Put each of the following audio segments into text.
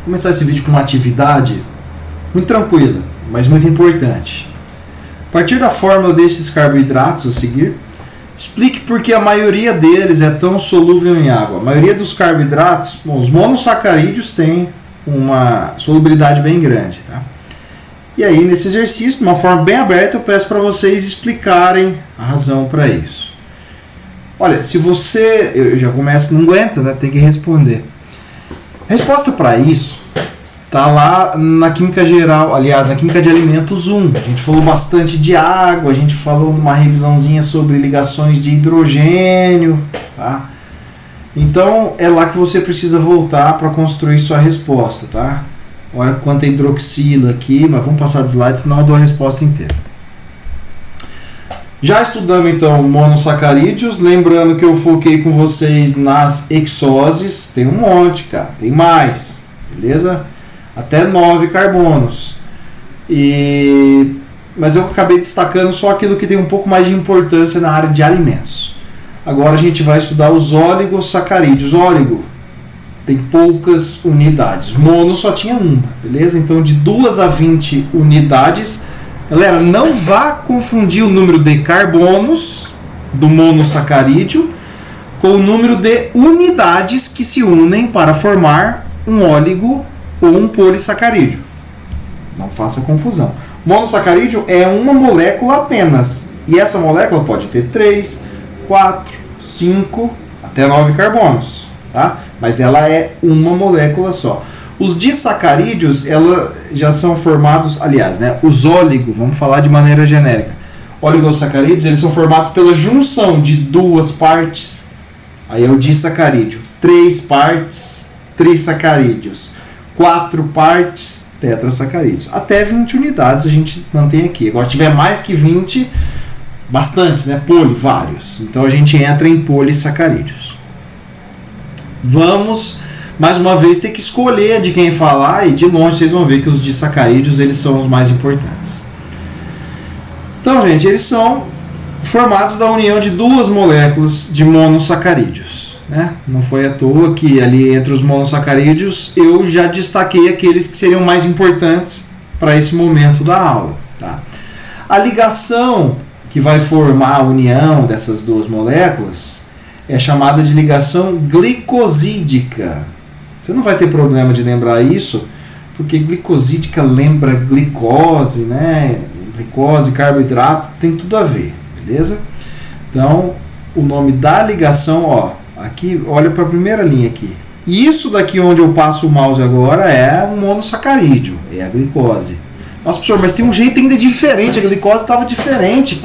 começar esse vídeo com uma atividade muito tranquila, mas muito importante. A partir da fórmula desses carboidratos a seguir, explique por que a maioria deles é tão solúvel em água. A maioria dos carboidratos, os monossacarídeos têm uma solubilidade bem grande, tá? E aí, nesse exercício, de uma forma bem aberta, eu peço para vocês explicarem a razão para isso. Olha, se você... Eu já começo, não aguenta, né? Tem que responder. A resposta para isso está lá na Química Geral, aliás, na Química de Alimentos 1. A gente falou bastante de água, a gente falou numa revisãozinha sobre ligações de hidrogênio, tá? Então, é lá que você precisa voltar para construir sua resposta, tá? Olha quanta hidroxila aqui, mas vamos passar de slide, senão eu dou a resposta inteira. Já estudamos então monossacarídeos, lembrando que eu foquei com vocês nas hexoses, tem um monte, cara, tem mais, beleza? Até 9 carbonos. Mas eu acabei destacando só aquilo que tem um pouco mais de importância na área de alimentos. Agora a gente vai estudar os oligosacarídeos. Óligo tem poucas unidades. Mono só tinha uma, beleza? Então de 2 a 20 unidades. Galera, não vá confundir o número de carbonos do monossacarídeo com o número de unidades que se unem para formar um óligo ou um polissacarídeo. Não faça confusão. Monossacarídeo é uma molécula apenas. E essa molécula pode ter 3, 4, 5, até 9 carbonos. Tá? Mas ela é uma molécula só. Os disacarídeos, já são formados, aliás, né, os óligos, vamos falar de maneira genérica. Oligosacarídeos, eles são formados pela junção de 2 partes, aí é o disacarídeo. 3 partes, trissacarídeos. 4 partes, tetrasacarídeos. Até 20 unidades a gente mantém aqui. Agora, se tiver mais que 20, bastante, né? Vários. Então a gente entra em polissacarídeos. Vamos, mais uma vez, ter que escolher de quem falar, e de longe vocês vão ver que os disacarídeos eles são os mais importantes. Então, gente, eles são formados da união de 2 moléculas de monossacarídeos, né? Não foi à toa que ali entre os monossacarídeos eu já destaquei aqueles que seriam mais importantes para esse momento da aula, tá? A ligação que vai formar a união dessas 2 moléculas é chamada de ligação glicosídica. Você não vai ter problema de lembrar isso, porque glicosídica lembra glicose, né? Glicose, carboidrato, tem tudo a ver, beleza? Então, o nome da ligação, ó, aqui, olha para a primeira linha aqui. Isso daqui onde eu passo o mouse agora é um monossacarídeo, é a glicose. Nossa, professor, mas tem um jeito ainda diferente, a glicose estava diferente.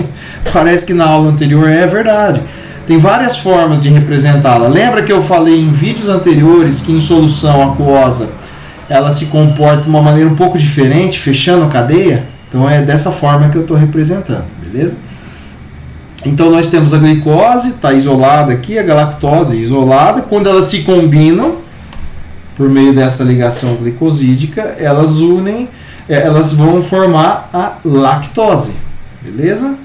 Parece que na aula anterior é verdade. Tem várias formas de representá-la. Lembra que eu falei em vídeos anteriores que em solução aquosa ela se comporta de uma maneira um pouco diferente, fechando a cadeia? Então é dessa forma que eu estou representando, beleza? Então nós temos a glicose, está isolada aqui, a galactose isolada. Quando elas se combinam, por meio dessa ligação glicosídica, elas vão formar a lactose, beleza?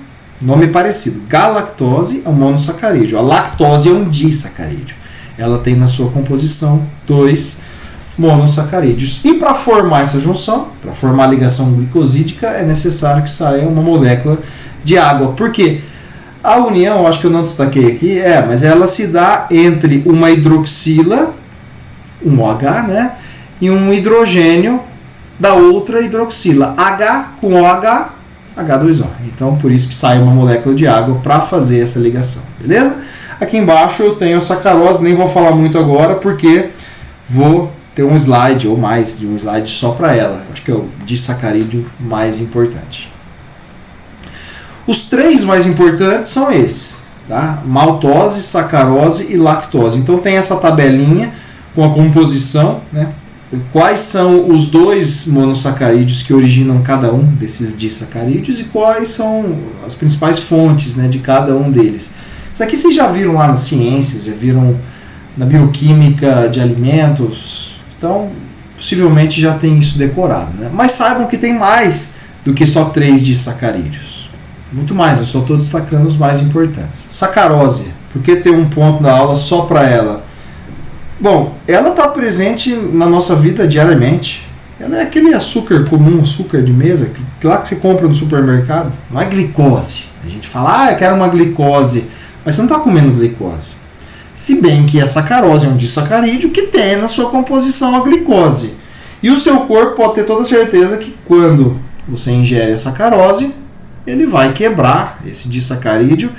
Nome parecido. Galactose é um monossacarídeo. A lactose é um disacarídeo. Ela tem na sua composição 2 monossacarídeos. E para formar essa junção, para formar a ligação glicosídica, é necessário que saia uma molécula de água. Por quê? A união, acho que eu não destaquei aqui, mas ela se dá entre uma hidroxila, um OH, né? E um hidrogênio da outra hidroxila. H com OH, H2O. Então, por isso que sai uma molécula de água para fazer essa ligação, beleza? Aqui embaixo eu tenho a sacarose, nem vou falar muito agora, porque vou ter um slide, ou mais de um slide só para ela. Acho que é o disacarídeo mais importante. Os 3 mais importantes são esses, tá? Maltose, sacarose e lactose. Então tem essa tabelinha com a composição, né? Quais são os 2 monossacarídeos que originam cada um desses disacarídeos e quais são as principais fontes, né, de cada um deles. Isso aqui vocês já viram lá nas ciências, já viram na bioquímica de alimentos, então possivelmente já tem isso decorado, né? Mas saibam que tem mais do que só 3 disacarídeos. Muito mais, eu só estou destacando os mais importantes. Sacarose, por que ter um ponto da aula só para ela? Bom, ela está presente na nossa vida diariamente. Ela é aquele açúcar comum, açúcar de mesa, que lá que você compra no supermercado. Não é glicose. A gente fala, eu quero uma glicose. Mas você não está comendo glicose. Se bem que a sacarose é um disacarídeo que tem na sua composição a glicose. E o seu corpo pode ter toda certeza que quando você ingere a sacarose, ele vai quebrar esse disacarídeo,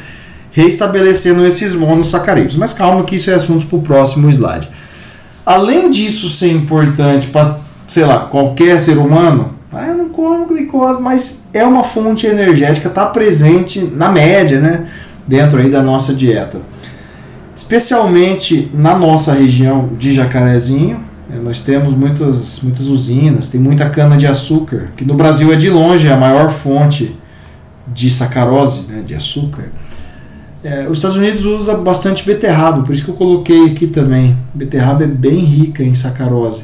reestabelecendo esses monossacarídeos. Mas calma que isso é assunto para o próximo slide. Além disso ser importante para, sei lá, qualquer ser humano, eu não como glicose, mas é uma fonte energética, está presente na média, né, dentro aí da nossa dieta. Especialmente na nossa região de Jacarezinho, nós temos muitas usinas, tem muita cana de açúcar, que no Brasil é de longe a maior fonte de sacarose, né, de açúcar. Os Estados Unidos usa bastante beterraba, por isso que eu coloquei aqui também. Beterraba é bem rica em sacarose.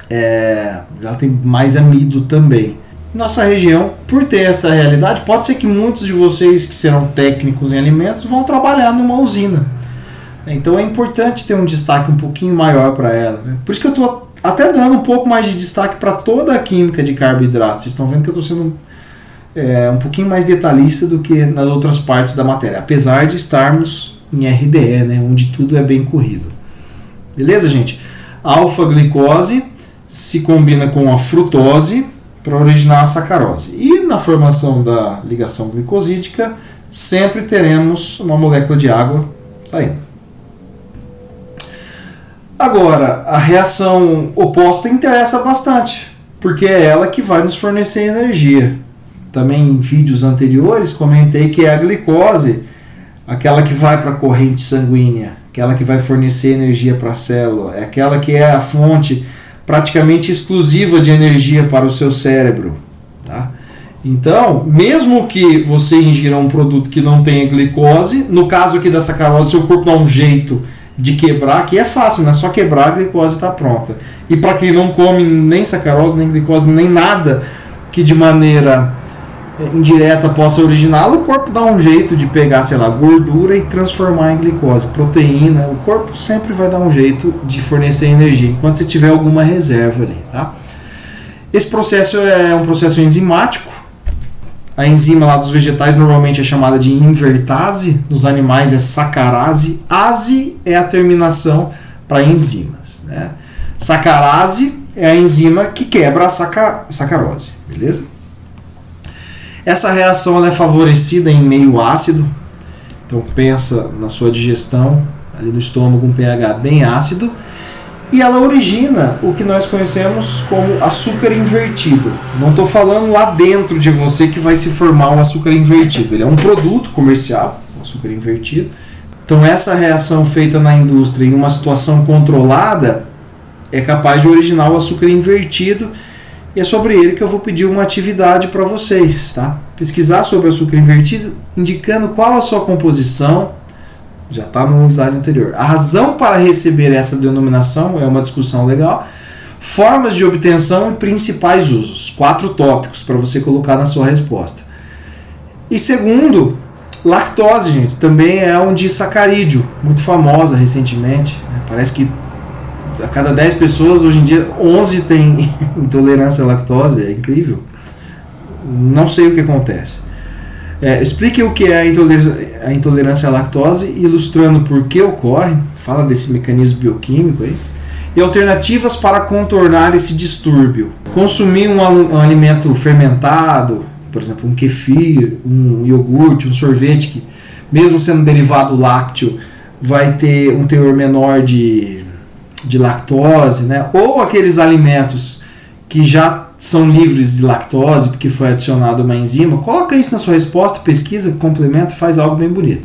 Ela tem mais amido também. Nossa região, por ter essa realidade, pode ser que muitos de vocês que serão técnicos em alimentos vão trabalhar numa usina. Então é importante ter um destaque um pouquinho maior para ela, né? Por isso que eu estou até dando um pouco mais de destaque para toda a química de carboidratos. Vocês estão vendo que eu estou sendo um pouquinho mais detalhista do que nas outras partes da matéria, apesar de estarmos em RDE, né, onde tudo é bem corrido. Beleza, gente? A alfa-glicose se combina com a frutose para originar a sacarose. E na formação da ligação glicosídica, sempre teremos uma molécula de água saindo. Agora, a reação oposta interessa bastante, porque é ela que vai nos fornecer energia. Também em vídeos anteriores comentei que é a glicose, aquela que vai para a corrente sanguínea, aquela que vai fornecer energia para a célula, é aquela que é a fonte praticamente exclusiva de energia para o seu cérebro. Tá? Então, mesmo que você ingira um produto que não tenha glicose, no caso aqui da sacarose, seu corpo dá um jeito de quebrar, que é fácil, né? Só quebrar, a glicose está pronta. E para quem não come nem sacarose, nem glicose, nem nada que de maneira indireta possa originá-la, o corpo dá um jeito de pegar, sei lá, gordura e transformar em glicose, proteína. O corpo sempre vai dar um jeito de fornecer energia, enquanto você tiver alguma reserva ali, tá? Esse processo é um processo enzimático. A enzima lá dos vegetais normalmente é chamada de invertase, nos animais é sacarase. Ase é a terminação para enzimas, né? Sacarase é a enzima que quebra a sacarose, beleza? Essa reação ela é favorecida em meio ácido, então pensa na sua digestão, ali no estômago um pH bem ácido, e ela origina o que nós conhecemos como açúcar invertido. Não estou falando lá dentro de você que vai se formar um açúcar invertido, ele é um produto comercial, o açúcar invertido. Então essa reação feita na indústria em uma situação controlada é capaz de originar o açúcar invertido. E é sobre ele que eu vou pedir uma atividade para vocês, tá? Pesquisar sobre o açúcar invertido, indicando qual a sua composição, já está no slide anterior. A razão para receber essa denominação é uma discussão legal. Formas de obtenção e principais usos. 4 tópicos para você colocar na sua resposta. E segundo, lactose, gente, também é um disacarídeo, muito famosa recentemente. Parece que a cada 10 pessoas, hoje em dia, 11 têm intolerância à lactose, é incrível. Não sei o que acontece. Explique o que é a intolerância à lactose, ilustrando por que ocorre, fala desse mecanismo bioquímico aí, e alternativas para contornar esse distúrbio. Consumir um alimento fermentado, por exemplo, um kefir, um iogurte, um sorvete, que mesmo sendo derivado lácteo, vai ter um teor menor de lactose, né? Ou aqueles alimentos que já são livres de lactose porque foi adicionado uma enzima. Coloca isso na sua resposta, pesquisa, complementa e faz algo bem bonito.